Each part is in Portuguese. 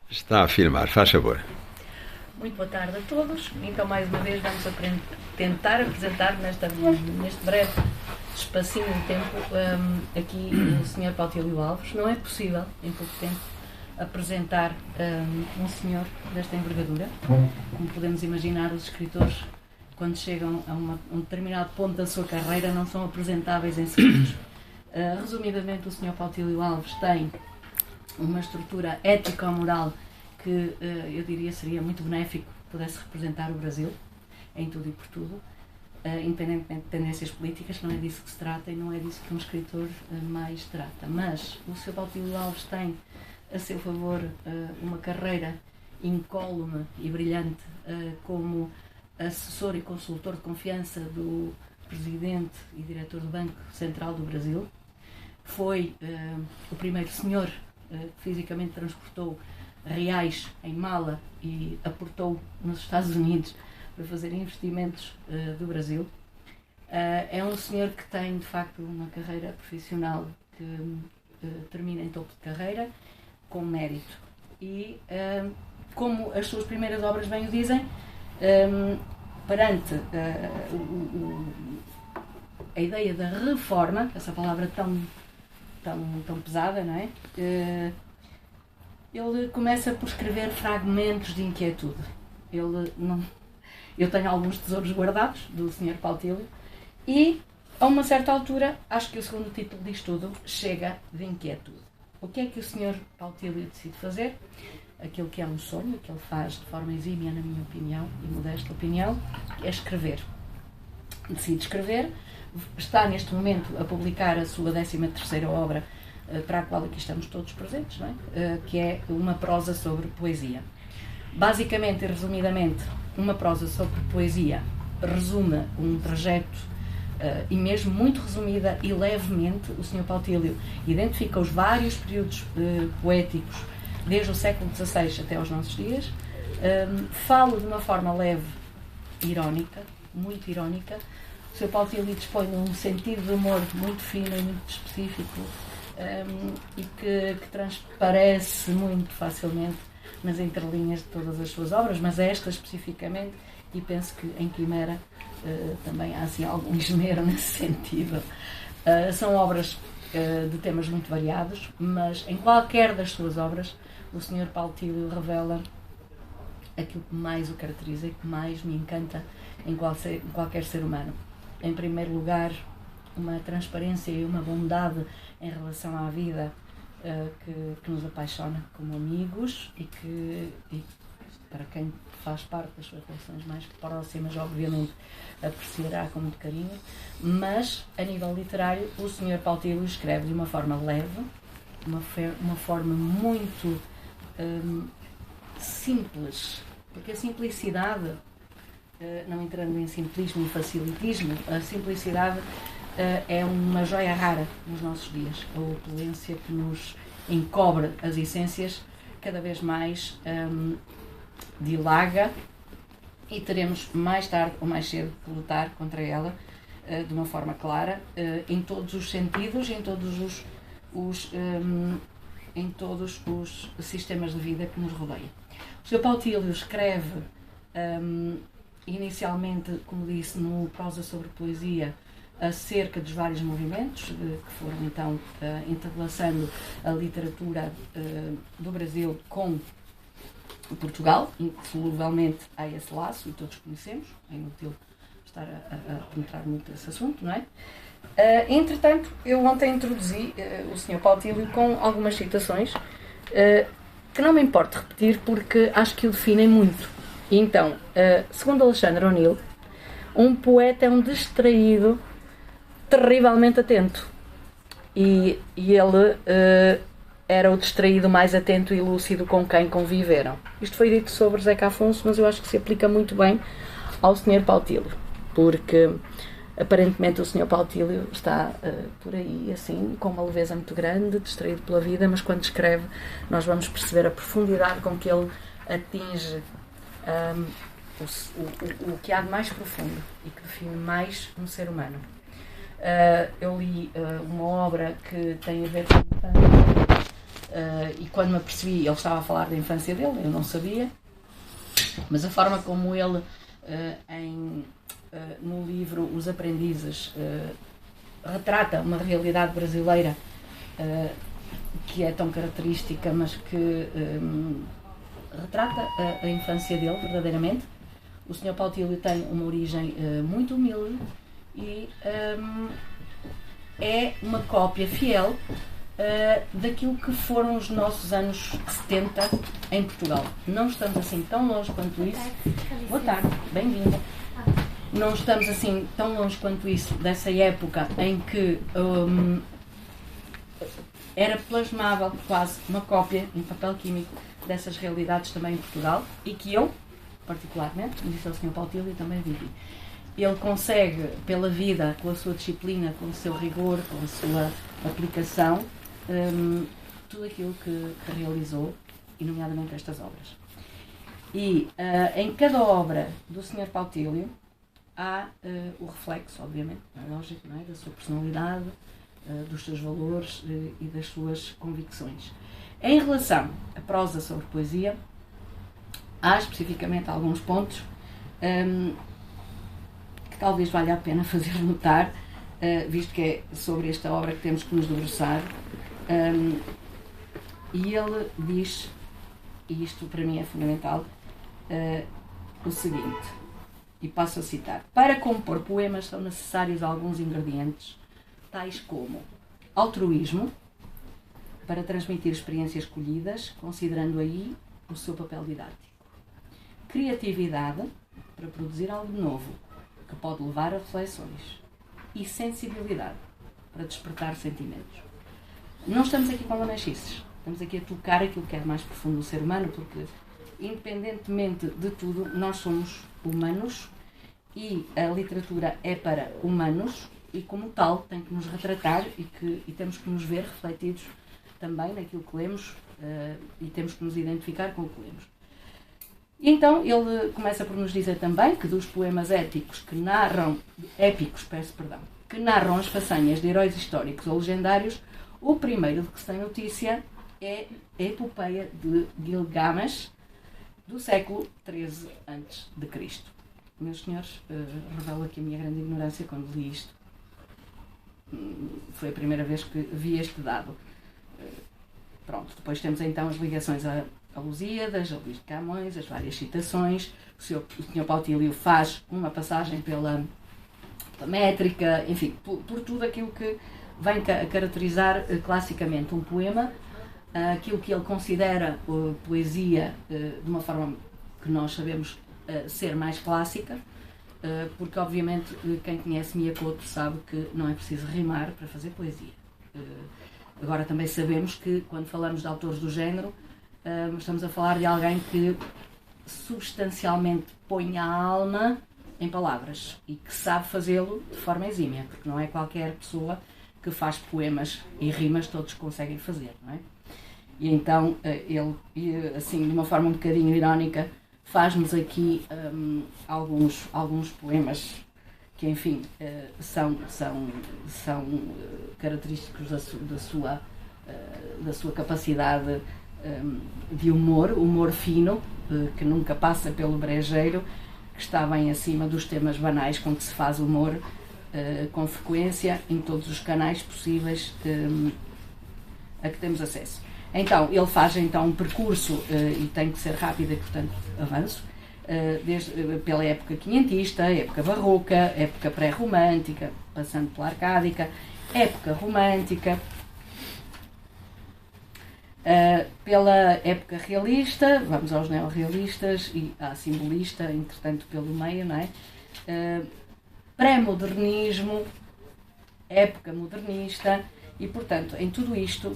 Está a filmar, faz favor. Muito boa tarde a todos. Então, mais uma vez, vamos tentar apresentar neste breve espacinho de tempo aqui o Sr. Pautílio Alves. Não é possível, em pouco tempo, apresentar um senhor desta envergadura. Como podemos imaginar, os escritores, quando chegam a um determinado ponto da sua carreira, não são apresentáveis em segundos. Resumidamente, o Sr. Pautílio Alves tem uma estrutura ético-moral que eu diria seria muito benéfico que pudesse representar o Brasil em tudo e por tudo, independentemente de tendências políticas. Não é disso que se trata e não é disso que um escritor mais trata. Mas o Sr. Pautílio Alves tem a seu favor uma carreira incólume e brilhante como assessor e consultor de confiança do Presidente e Diretor do Banco Central do Brasil. Foi o primeiro senhor que fisicamente transportou reais em mala e aportou nos Estados Unidos para fazer investimentos do Brasil. É um senhor que tem, de facto, uma carreira profissional que termina em topo de carreira, com mérito. E, como as suas primeiras obras bem o dizem, perante a ideia da reforma, essa palavra tão pesada, não é? Ele começa por escrever fragmentos de inquietude. Eu tenho alguns tesouros guardados do Sr. Pautílio e, a uma certa altura, acho que o segundo título diz tudo, chega de inquietude. O que é que o Sr. Pautílio decide fazer? Aquilo que é um sonho, que ele faz de forma exímia, na minha opinião, e modesta opinião, é escrever. Decide escrever, está neste momento a publicar a sua 13ª obra, para a qual aqui estamos todos presentes, não é? Que é uma prosa sobre poesia. Basicamente e resumidamente, uma prosa sobre poesia resume um trajeto, e mesmo muito resumida e levemente, o Sr. Pautílio identifica os vários períodos poéticos, desde o século XVI até aos nossos dias. Falo de uma forma leve, irónica, muito irónica. O Sr. Pautílio dispõe de um sentido de humor muito fino e muito específico, e que transparece muito facilmente nas entrelinhas de todas as suas obras, mas esta especificamente, e penso que em Quimera também há assim algum esmero nesse sentido. São obras de temas muito variados, mas em qualquer das suas obras o Sr. Pautílio revela aquilo que mais o caracteriza e que mais me encanta em qualquer ser humano. Em primeiro lugar, uma transparência e uma bondade em relação à vida que nos apaixona como amigos e para quem faz parte das suas relações mais próximas, obviamente, apreciará com muito carinho. Mas, a nível literário, o Sr. Pautílio escreve de uma forma leve, uma forma muito simples, porque a simplicidade, não entrando em simplismo e facilitismo, a simplicidade é uma joia rara nos nossos dias. A opulência que nos encobre as essências cada vez mais dilaga, e teremos mais tarde ou mais cedo que lutar contra ela de uma forma clara, em todos os sentidos, em todos os sistemas de vida que nos rodeiam. O Sr. Pautílio escreve inicialmente, como disse, no Prosa sobre Poesia, acerca dos vários movimentos que foram então entrelaçando a literatura do Brasil com Portugal. Insoluvelmente há esse laço, e todos conhecemos, é inútil estar a penetrar muito esse assunto, não é? Entretanto, eu ontem introduzi o Sr. Pautílio com algumas citações que não me importo repetir porque acho que o definem muito. E então, segundo Alexandre O'Neill, um poeta é um distraído terrivelmente atento, e ele era o distraído mais atento e lúcido com quem conviveram. Isto foi dito sobre Zeca Afonso, mas eu acho que se aplica muito bem ao Sr. Pautílio, porque aparentemente o Sr. Pautílio está por aí assim, com uma leveza muito grande, distraído pela vida, mas quando escreve nós vamos perceber a profundidade com que ele atinge o que há de mais profundo e que define mais um ser humano. Eu li uma obra que tem a ver com e quando me apercebi, ele estava a falar da infância dele, eu não sabia, mas a forma como ele, no livro Os Aprendizes, retrata uma realidade brasileira que é tão característica, mas que retrata a infância dele verdadeiramente. O Sr. Pautílio tem uma origem muito humilde e é uma cópia fiel daquilo que foram os nossos anos 70 em Portugal. Não estamos assim tão longe quanto isso. Boa tarde, bem-vinda. Não estamos assim tão longe quanto isso dessa época em que era plasmável quase uma cópia em papel químico dessas realidades também em Portugal, e que eu, particularmente, como disse ao Sr. Pautílio, também vivi. Ele consegue, pela vida, com a sua disciplina, com o seu rigor, com a sua aplicação, tudo aquilo que realizou, e nomeadamente estas obras. E em cada obra do Sr. Pautílio há o reflexo, obviamente, é lógico, não é? Da sua personalidade, dos seus valores e das suas convicções. Em relação à prosa sobre poesia, há especificamente alguns pontos que talvez valha a pena fazer notar, visto que é sobre esta obra que temos que nos debruçar. E ele diz, e isto para mim é fundamental, o seguinte, e passo a citar: para compor poemas são necessários alguns ingredientes, tais como altruísmo, para transmitir experiências colhidas, considerando aí o seu papel didático; criatividade, para produzir algo novo, que pode levar a reflexões; e sensibilidade, para despertar sentimentos. Não estamos aqui com lamechices, estamos aqui a tocar aquilo que é mais profundo do ser humano, porque, independentemente de tudo, nós somos humanos e a literatura é para humanos e, como tal, tem que nos retratar e temos que nos ver refletidos também naquilo que lemos e temos que nos identificar com o que lemos. E então ele começa por nos dizer também que dos poemas épicos que narram as façanhas de heróis históricos ou legendários, o primeiro de que se tem notícia é a epopeia de Gilgamesh, do século XIII a.C. Meus senhores, revelo aqui a minha grande ignorância quando li isto. Foi a primeira vez que vi este dado. Pronto, depois temos então as ligações a Lusíadas, a Luís de Camões, as várias citações. O Sr. Pautílio faz uma passagem pela métrica, enfim, por tudo aquilo que vem a caracterizar classicamente um poema, aquilo que ele considera poesia de uma forma que nós sabemos ser mais clássica, porque obviamente quem conhece Miyakoto sabe que não é preciso rimar para fazer poesia. Agora também sabemos que quando falamos de autores do género, estamos a falar de alguém que substancialmente põe a alma em palavras e que sabe fazê-lo de forma exímia, porque não é qualquer pessoa que faz poemas e rimas, todos conseguem fazer, não é? E então ele, assim, de uma forma um bocadinho irónica, faz-nos aqui alguns poemas que, enfim, são característicos da sua capacidade de humor fino, que nunca passa pelo brejeiro, que está bem acima dos temas banais com que se faz humor com frequência em todos os canais possíveis a que temos acesso. Então, ele faz então um percurso, e tem que ser rápido e, portanto, avanço, pela época quinhentista, época barroca, época pré-romântica, passando pela arcádica, época romântica, pela época realista, vamos aos neorrealistas e à simbolista, entretanto, pelo meio, não é? Pré-modernismo, época modernista, e, portanto, em tudo isto,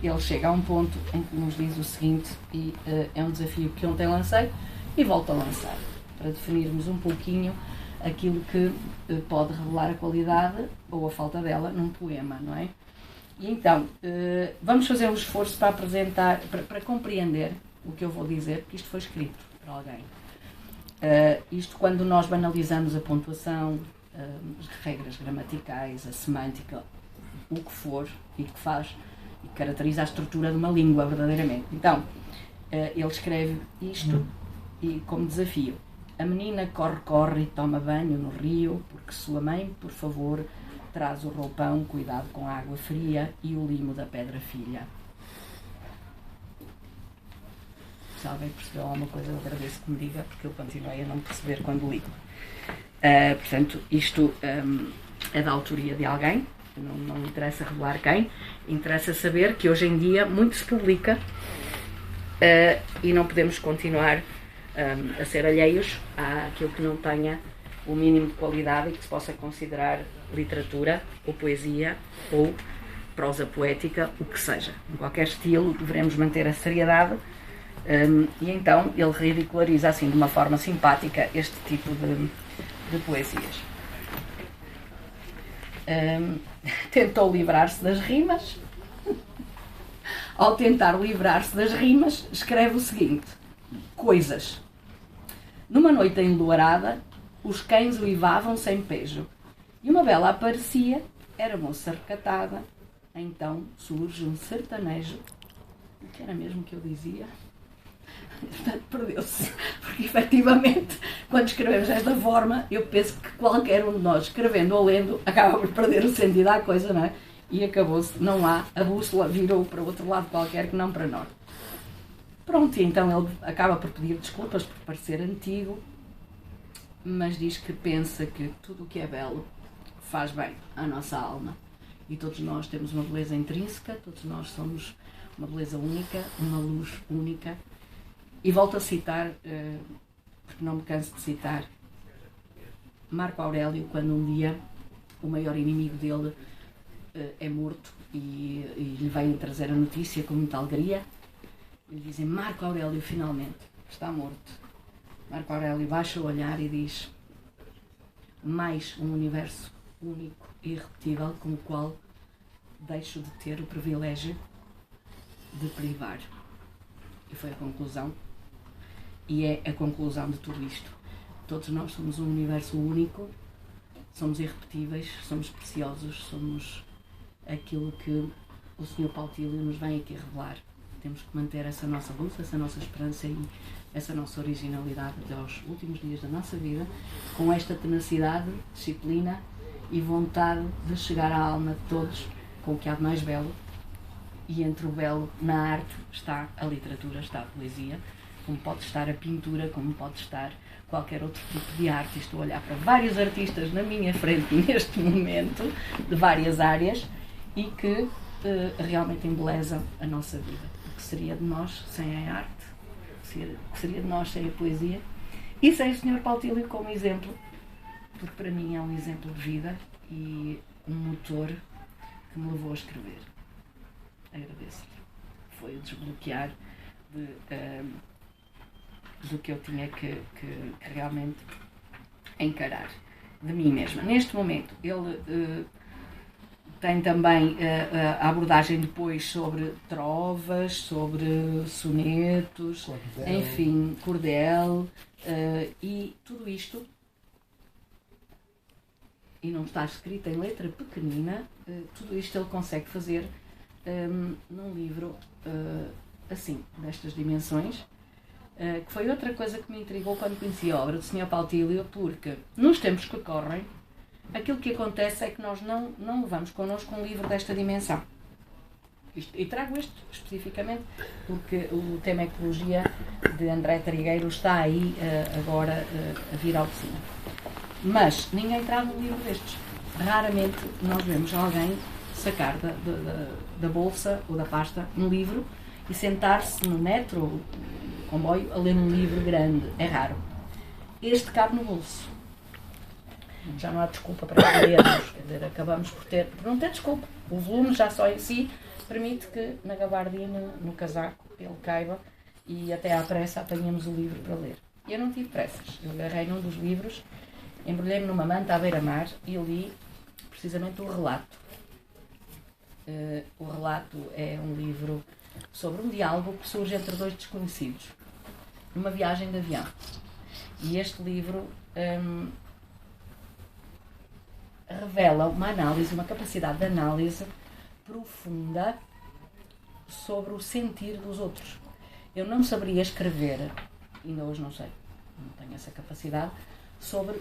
ele chega a um ponto em que nos diz o seguinte, e é um desafio que ontem lancei e volto a lançar, para definirmos um pouquinho aquilo que pode revelar a qualidade ou a falta dela num poema, não é? E então, vamos fazer um esforço para apresentar, para compreender o que eu vou dizer, porque isto foi escrito por alguém. Isto quando nós banalizamos a pontuação, as regras gramaticais, a semântica, o que for, e que faz, e caracteriza a estrutura de uma língua, verdadeiramente. Então, ele escreve isto e como desafio: a menina corre e toma banho no rio, porque sua mãe, por favor, traz o roupão, cuidado com a água fria e o limo da pedra filha. Se alguém percebeu alguma coisa, eu agradeço que me diga, porque eu continuei a não perceber quando ligo. Portanto, isto é da autoria de alguém, não interessa revelar quem, interessa saber que hoje em dia muito se publica e não podemos continuar a ser alheios àquilo que não tenha o mínimo de qualidade e que se possa considerar literatura ou poesia ou prosa poética, o que seja. Em qualquer estilo devemos manter a seriedade. E então ele ridiculariza assim de uma forma simpática este tipo de poesias. Tentou livrar-se das rimas. Ao tentar livrar-se das rimas, escreve o seguinte: coisas. Numa noite enluarada, os cães uivavam sem pejo, e uma bela aparecia, era moça recatada. Então surge um sertanejo. O que era mesmo que eu dizia? Portanto, perdeu-se, porque efetivamente, quando escrevemos desta forma, eu penso que qualquer um de nós, escrevendo ou lendo, acaba por perder o sentido à coisa, não é? E acabou-se, não há, a bússola virou para outro lado qualquer que não para norte. Pronto, e então ele acaba por pedir desculpas por parecer antigo, mas diz que pensa que tudo o que é belo faz bem à nossa alma. E todos nós temos uma beleza intrínseca, todos nós somos uma beleza única, uma luz única. E volto a citar, porque não me canso de citar, Marco Aurélio, quando um dia o maior inimigo dele é morto e lhe vem trazer a notícia com muita alegria. Lhe dizem: Marco Aurélio finalmente está morto. Marco Aurélio baixa o olhar e diz: mais um universo único e irrepetível com o qual deixo de ter o privilégio de privar. E foi a conclusão. E é a conclusão de tudo isto. Todos nós somos um universo único, somos irrepetíveis, somos preciosos, somos aquilo que o Sr. Paulo Tílio nos vem aqui revelar. Temos que manter essa nossa luz, essa nossa esperança e essa nossa originalidade até aos últimos dias da nossa vida, com esta tenacidade, disciplina e vontade de chegar à alma de todos com o que há de mais belo. E entre o belo na arte está a literatura, está a poesia, como pode estar a pintura, como pode estar qualquer outro tipo de arte. Estou a olhar para vários artistas na minha frente neste momento, de várias áreas, e que realmente embelezam a nossa vida. O que seria de nós sem a arte? O que seria de nós sem a poesia? E sem o Sr. Paulo Tílio como exemplo, porque para mim é um exemplo de vida e um motor que me levou a escrever. Agradeço-lhe. Foi o desbloquear do que eu tinha que realmente encarar de mim mesma. Neste momento, ele tem também a abordagem depois sobre trovas, sobre sonetos, cordel. Enfim, cordel, e tudo isto, e não está escrito em letra pequenina, tudo isto ele consegue fazer num livro assim, destas dimensões, que foi outra coisa que me intrigou quando conheci a obra do Sr. Paulo Tílio, porque nos tempos que correm, aquilo que acontece é que nós não levamos connosco um livro desta dimensão. E trago isto especificamente porque o tema Ecologia de André Trigueiro está aí agora a vir ao de cima. Mas ninguém traz um livro destes. Raramente nós vemos alguém sacar da bolsa ou da pasta um livro e sentar-se no metro ou no comboio a ler um livro grande. É raro. Este cabe no bolso. Já não há desculpa para lermos. Quer dizer, acabamos por não ter desculpa. O volume já só em si permite que na gabardina, no casaco, ele caiba e até à pressa apanhamos o livro para ler. Eu não tive pressas. Eu agarrei num dos livros, embrulhei-me numa manta à beira-mar e li precisamente o relato. O relato é um livro sobre um diálogo que surge entre dois desconhecidos numa viagem de avião. E este livro revela uma análise, uma capacidade de análise profunda sobre o sentir dos outros. Eu não saberia escrever, ainda hoje não sei, não tenho essa capacidade, sobre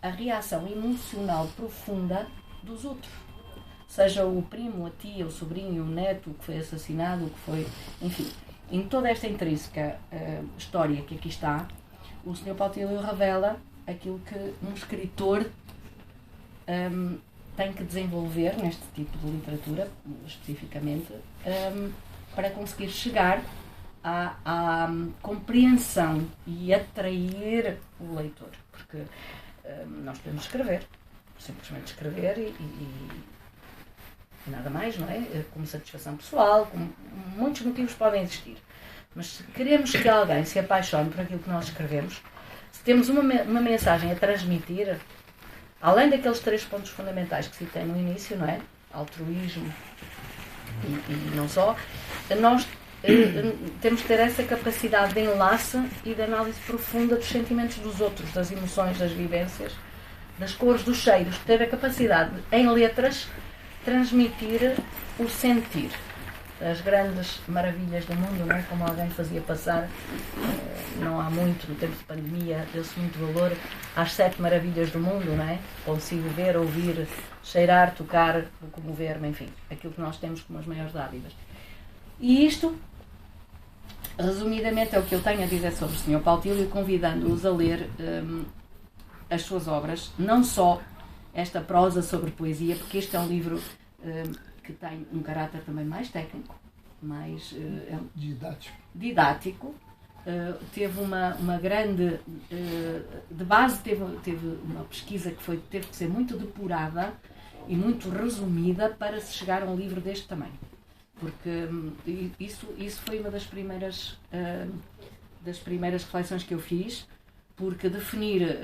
a reação emocional profunda dos outros. Seja o primo, a tia, o sobrinho, o neto, o que foi assassinado, o que foi... Enfim, em toda esta intrínseca história que aqui está, o Sr. Pautilho revela aquilo que um escritor tem que desenvolver neste tipo de literatura, especificamente, para conseguir chegar à compreensão e atrair o leitor. Porque nós podemos escrever, simplesmente escrever e nada mais, não é? Como satisfação pessoal, como muitos motivos podem existir. Mas se queremos que alguém se apaixone por aquilo que nós escrevemos, se temos uma mensagem a transmitir, além daqueles 3 pontos fundamentais que citei no início, não é? Altruísmo e não só, nós temos que ter essa capacidade de enlace e de análise profunda dos sentimentos dos outros, das emoções, das vivências, das cores, dos cheiros, ter a capacidade de, em letras, transmitir o sentir, as grandes maravilhas do mundo, não é? Como alguém fazia passar, não há muito, no tempo de pandemia, deu-se muito valor às 7 maravilhas do mundo, não é? Consigo ver, ouvir, cheirar, tocar, comover-me, enfim, aquilo que nós temos como as maiores dádivas. E isto, resumidamente, é o que eu tenho a dizer sobre o Sr. Pautilho, convidando-os a ler as suas obras, não só esta prosa sobre poesia, porque este é um livro que tem um caráter também mais técnico, mais didático. Teve uma grande... de base teve uma pesquisa que teve que ser muito depurada e muito resumida para se chegar a um livro deste tamanho. Porque isso foi uma das primeiras reflexões que eu fiz, porque definir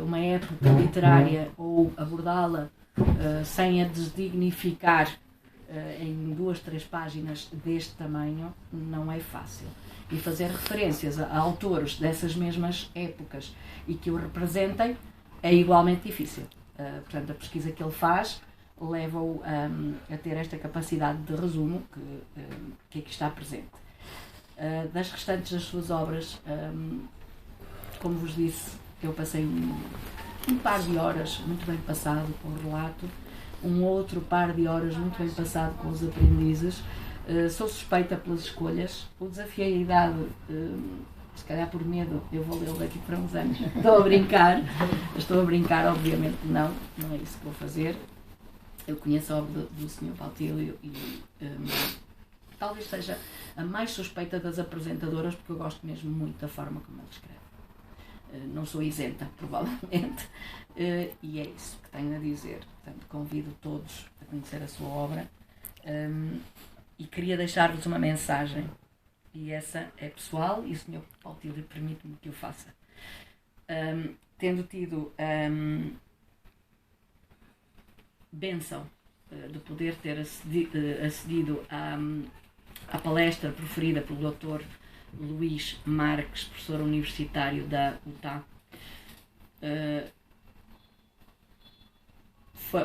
uma época literária ou abordá-la sem a desdignificar em 2, 3 páginas deste tamanho não é fácil. E fazer referências a autores dessas mesmas épocas e que o representem é igualmente difícil. Portanto, a pesquisa que ele faz leva-o a ter esta capacidade de resumo que aqui está presente. Das restantes das suas obras, como vos disse, eu passei um par de horas muito bem passado com o relato, um outro par de horas muito bem passado com os aprendizes. Sou suspeita pelas escolhas, o desafiei a idade, se calhar por medo, eu vou lê-lo daqui para uns anos. Estou a brincar, obviamente não é isso que vou fazer. Eu conheço a obra do Sr. Pautilho e talvez seja a mais suspeita das apresentadoras, porque eu gosto mesmo muito da forma como ele escreve. Não sou isenta, provavelmente, e é isso que tenho a dizer. Portanto, convido todos a conhecer a sua obra e queria deixar-vos uma mensagem, e essa é pessoal e o Sr. Pautilho permite-me que o faça. Tendo tido bênção de poder ter acedido à palestra preferida pelo Dr. Luís Marques, professor universitário da UTA,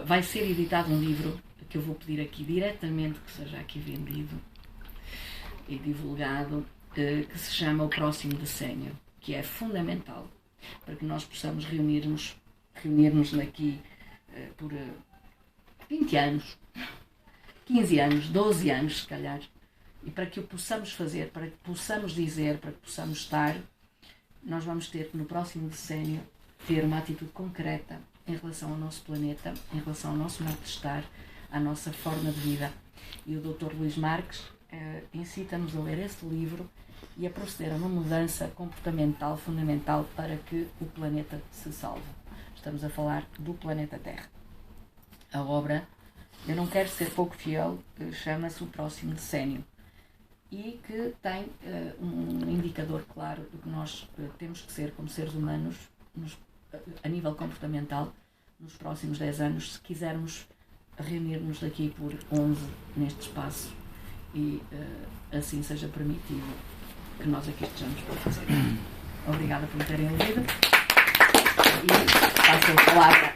vai ser editado um livro que eu vou pedir aqui diretamente que seja aqui vendido e divulgado, que se chama O Próximo Decênio, que é fundamental para que nós possamos reunir-nos daqui por 20 anos, 15 anos, 12 anos se calhar, e para que o possamos fazer, para que possamos dizer, para que possamos estar, nós vamos ter que no próximo decênio ter uma atitude concreta em relação ao nosso planeta, em relação ao nosso modo de estar, à nossa forma de vida. E o Dr. Luís Marques incita-nos a ler esse livro e a proceder a uma mudança comportamental fundamental para que o planeta se salve. Estamos a falar do planeta Terra. A obra, eu não quero ser pouco fiel, chama-se O Próximo Decênio e que tem um indicador claro do que nós temos que ser como seres humanos a nível comportamental nos próximos 10 anos, se quisermos reunir-nos daqui por 11 neste espaço e assim seja permitido que nós aqui estejamos para fazer. Obrigada por me terem ouvido e passo a palavra.